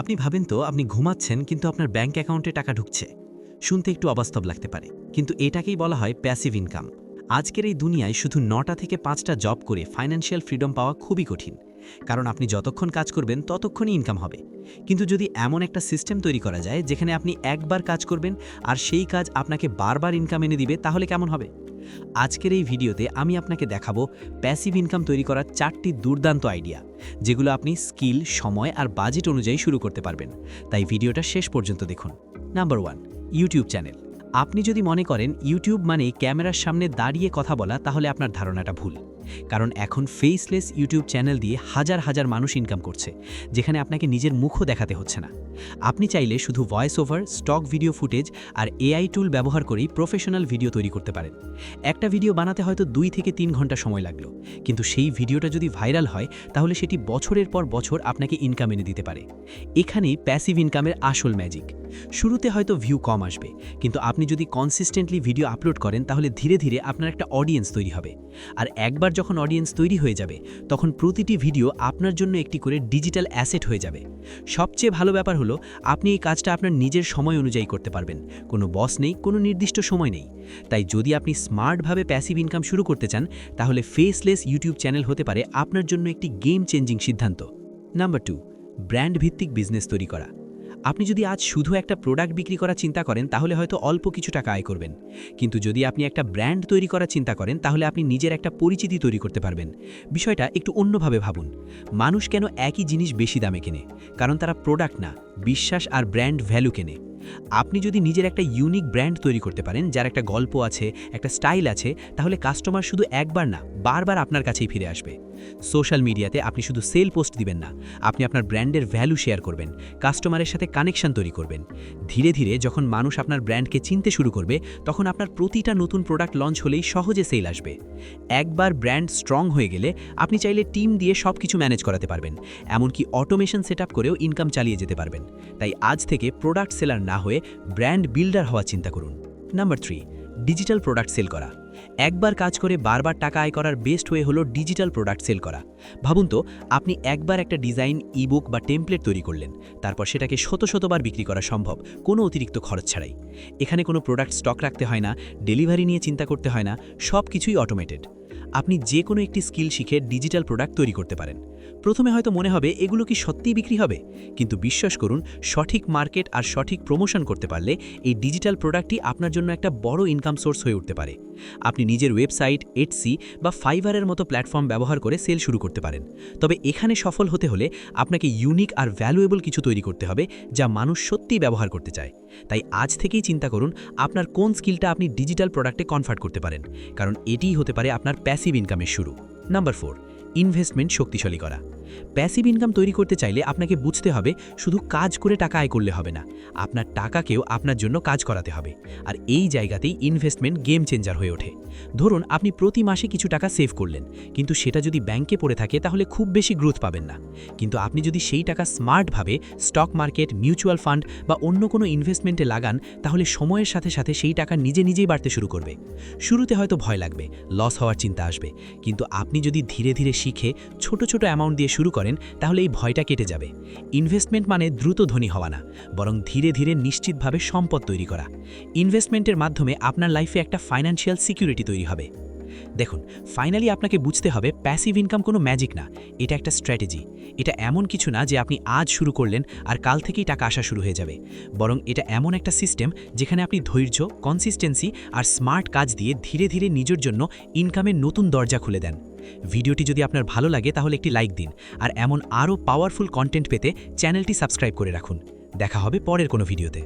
আপনি ভাবেন তো আপনি ঘুমাচ্ছেন কিন্তু আপনার ব্যাংক অ্যাকাউন্টে টাকা ঢুকছে। শুনতে একটু অবাস্তব লাগতে পারে, কিন্তু এটাকেই বলা হয় প্যাসিভ ইনকাম। আজকের এই দুনিয়ায় শুধু 9টা থেকে 5টা জব করে ফাইন্যান্সিয়াল ফ্রিডম পাওয়া খুবই কঠিন, কারণ আপনি যতক্ষণ কাজ করবেন ততক্ষণই ইনকাম হবে। কিন্তু যদি এমন একটা সিস্টেম তৈরি করা যায় যেখানে আপনি একবার কাজ করবেন আর সেই কাজ আপনাকে বারবার ইনকাম এনে দিবে, তাহলে কেমন হবে? আজকের এই ভিডিওতে আমি আপনাকে দেখাবো প্যাসিভ ইনকাম তৈরি করার 4টি দুর্দান্ত আইডিয়া, যেগুলো আপনি স্কিল, সময় আর বাজেট অনুযায়ী শুরু করতে পারবেন। তাই ভিডিওটা শেষ পর্যন্ত দেখুন। Number 1, YouTube channel. আপনি যদি মনে করেন ইউটিউব মানে ক্যামেরার সামনে দাঁড়িয়ে কথা বলা, তাহলে আপনার ধারণাটা ভুল। কারণ এখন ফেসলেস ইউটিউব চ্যানেল দিয়ে হাজার হাজার মানুষ ইনকাম করছে, যেখানে আপনাকে নিজের মুখও দেখাতে হচ্ছে না। আপনি চাইলে শুধু voice over, stock video footage আর এআই টুল ব্যবহার করেই প্রফেশনাল ভিডিও তৈরি করতে পারেন। একটা ভিডিও বানাতে হয়তো 2 থেকে 3 ঘন্টা সময় লাগলো, কিন্তু সেই ভিডিওটা যদি ভাইরাল হয় তাহলে সেটি বছরের পর বছর আপনাকে ইনকাম এনে দিতে পারে। এখানেই প্যাসিভ ইনকামের আসল ম্যাজিক। শুরুতে হয়তো ভিউ কম আসবে, কিন্তু আপনি যদি কনসিস্টেন্টলি ভিডিও আপলোড করেন তাহলে ধীরে ধীরে আপনার একটা অডিয়েন্স তৈরি হবে। আর একবার যখন অডিয়েন্স তৈরি হয়ে যাবে, তখন প্রতিটি ভিডিও আপনার জন্য একটি করে ডিজিটাল অ্যাসেট হয়ে যাবে। সবচেয়ে ভালো ব্যাপার হলো আপনি এই কাজটা আপনার নিজের সময় অনুযায়ী করতে পারবেন। কোনো বস নেই, কোনো নির্দিষ্ট সময় নেই। তাই যদি আপনি স্মার্টভাবে প্যাসিভ ইনকাম শুরু করতে চান, তাহলে ফেসলেস ইউটিউব চ্যানেল হতে পারে আপনার জন্য একটি গেম চেঞ্জিং সিদ্ধান্ত। নাম্বার 2, ব্র্যান্ড ভিত্তিক বিজনেস তৈরি করা। আপনি যদি আজ শুধু একটা প্রোডাক্ট বিক্রি করার চিন্তা করেন তাহলে হয়তো অল্প কিছু টাকা আয় করবেন, কিন্তু যদি আপনি একটা ব্র্যান্ড তৈরি করার চিন্তা করেন তাহলে আপনি নিজের একটা পরিচিতি তৈরি করতে পারবেন। বিষয়টা একটু অন্যভাবে ভাবুন। মানুষ কেন একই জিনিস বেশি দামে কেনে? কারণ তারা প্রোডাক্ট না, বিশ্বাস আর ব্র্যান্ড ভ্যালু কেনে। আপনি যদি নিজের একটা ইউনিক ব্র্যান্ড তৈরি করতে পারেন, যার একটা গল্প আছে, একটা স্টাইল আছে, তাহলে কাস্টমার শুধু একবার না, বারবার আপনার কাছেই ফিরে আসবে। সোশ্যাল মিডিয়াতে আপনি শুধু সেল পোস্ট দিবেন না, আপনি আপনার ব্র্যান্ডের ভ্যালু শেয়ার করবেন, কাস্টমারের সাথে কানেকশন তৈরি করবেন। ধীরে ধীরে যখন মানুষ আপনার ব্র্যান্ডকে চিনতে শুরু করবে, তখন আপনার প্রতিটা নতুন প্রোডাক্ট লঞ্চ হলেই সহজে সেল আসবে। একবার ব্র্যান্ড স্ট্রং হয়ে গেলে আপনি চাইলে টিম দিয়ে সবকিছু ম্যানেজ করাতে পারবেন, এমনকি অটোমেশন সেটআপ করেও ইনকাম চালিয়ে যেতে পারবেন। তাই আজ থেকে প্রোডাক্ট সেলার না হয়ে ব্র্যান্ড বিল্ডার হওয়ার চিন্তা করুন। নাম্বার 3, ডিজিটাল প্রোডাক্ট সেল করা। একবার কাজ করে বারবার টাকা আয় করার বেস্ট ওয়ে হলো ডিজিটাল প্রোডাক্ট সেল করা। ভাবুন তো, আপনি একবার একটা ডিজাইন, ইবুক বা টেমপ্লেট তৈরি করলেন, তারপর সেটাকে শতবার বিক্রি করা সম্ভব কোনো অতিরিক্ত খরচ ছাড়াই। এখানে কোনো প্রোডাক্ট স্টক রাখতে হয় না, ডেলিভারি নিয়ে চিন্তা করতে হয় না, সব কিছুই অটোমেটেড। আপনি যে কোনো একটি স্কিল শিখে ডিজিটাল প্রোডাক্ট তৈরি করতে পারেন। প্রথমে হয়তো মনে হবে এগুলো কি সত্যিই বিক্রি হবে, কিন্তু বিশ্বাস করুন, সঠিক মার্কেট আর সঠিক প্রমোশন করতে পারলে এই ডিজিটাল প্রোডাক্টটি আপনার জন্য একটা বড় ইনকাম সোর্স হয়ে উঠতে পারে। আপনি নিজের ওয়েবসাইট, এটসি বা ফাইবারের মতো প্ল্যাটফর্ম ব্যবহার করে সেল শুরু করতে পারেন। তবে এখানে সফল হতে হলে আপনাকে ইউনিক আর ভ্যালুয়েবল কিছু তৈরি করতে হবে, যা মানুষ সত্যিই ব্যবহার করতে চায়। তাই আজ থেকেই চিন্তা করুন আপনার কোন স্কিলটা আপনি ডিজিটাল প্রোডাক্টে কনভার্ট করতে পারেন, কারণ এটিই হতে পারে আপনার প্যাসিভ ইনকামের শুরু। নাম্বার 4, ইনভেস্টমেন্ট শক্তিশালী করা। প্যাসিভ ইনকাম তৈরি করতে চাইলে আপনাকে বুঝতে হবে শুধু কাজ করে টাকা আয় করলে হবে না, আপনার টাকাকেও আপনার জন্য কাজ করাতে হবে। আর এই জায়গাতেই ইনভেস্টমেন্ট গেম চেঞ্জার হয়ে ওঠে। ধরুন আপনি প্রতি মাসে কিছু টাকা সেভ করলেন, কিন্তু সেটা যদি ব্যাংকে পড়ে থাকে তাহলে খুব বেশি গ্রোথ পাবেন না। কিন্তু আপনি যদি সেই টাকা স্মার্টভাবে স্টক মার্কেট, মিউচুয়াল ফান্ড বা অন্য কোনো ইনভেস্টমেন্টে লাগান, তাহলে সময়ের সাথে সাথে সেই টাকা নিজে নিজেই বাড়তে শুরু করবে। শুরুতে হয়তো ভয় লাগবে, লস হওয়ার চিন্তা আসবে, কিন্তু আপনি যদি ধীরে ধীরে শিখে ছোট ছোট অ্যামাউন্ট দিয়ে শুরু করেন, তাহলে এই ভয়টা কেটে যাবে। ইনভেস্টমেন্ট মানে দ্রুত ধনী হওয়া না, বরং ধীরে ধীরে নিশ্চিতভাবে সম্পদ তৈরি করা। ইনভেস্টমেন্টের মাধ্যমে আপনার লাইফে একটা ফাইন্যান্সিয়াল সিকিউরিটি তৈরি হবে। দেখুন, ফাইনালি আপনাকে বুঝতে হবে প্যাসিভ ইনকাম কোনো ম্যাজিক না, এটা একটা স্ট্র্যাটেজি। এটা এমন কিছু না যে আপনি আজ শুরু করলেন আর কাল থেকেই টাকা আসা শুরু হয়ে যাবে, বরং এটা এমন একটা সিস্টেম যেখানে আপনি ধৈর্য, কনসিস্টেন্সি আর স্মার্ট কাজ দিয়ে ধীরে ধীরে নিজের জন্য ইনকামের নতুন দরজা খুলে দেন। ভিডিওটি যদি আপনার ভালো লাগে তাহলে একটি লাইক দিন, আর এমন আরও পাওয়ারফুল কন্টেন্ট পেতে চ্যানেলটি সাবস্ক্রাইব করে রাখুন। দেখা হবে পরের কোনো ভিডিওতে।